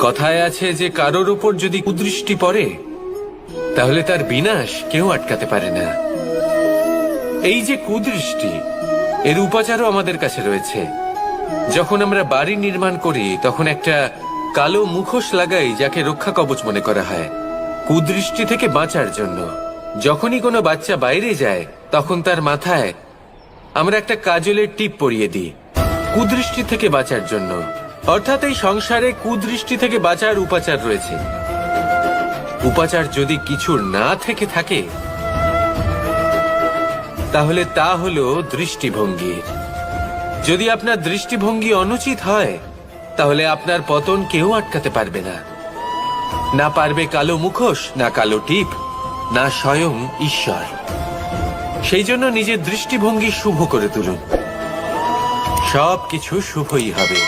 কথায় আছে যে কারোর উপর যদি কুদৃষ্টি পড়ে তাহলে তার বিনাশ কেউ আটকাতে পারে না। এই যে কুদৃষ্টি, এর উপাচারও আমাদের কাছে রয়েছে। যখন আমরা বাড়ি নির্মাণ করি তখন একটা কালো মুখোশ লাগাই, যাকে রক্ষা কবচ মনে করা হয় কুদৃষ্টি থেকে বাঁচার জন্য। যখনই কোনো বাচ্চা বাইরে যায় তখন তার মাথায় আমরা একটা কাজলের টিপ পরিয়ে দিই কুদৃষ্টি থেকে বাঁচার জন্য। অর্থাৎ এই সংসারে কুদৃষ্টি থেকে বাঁচার উপাচার রয়েছে। উপাচার যদি কিছুর না থেকে থাকে তাহলে তা হলো দৃষ্টিভঙ্গির। যদি আপনার দৃষ্টিভঙ্গি অনুচিত হয় তাহলে আপনার পতন কেউ আটকাতে পারবে না। না পারবে কালো মুখোশ, না কালো টিপ, না স্বয়ং ঈশ্বর। সেই জন্য নিজের দৃষ্টিভঙ্গি শুভ করে তুলুন, সবকিছু শুভই হবে।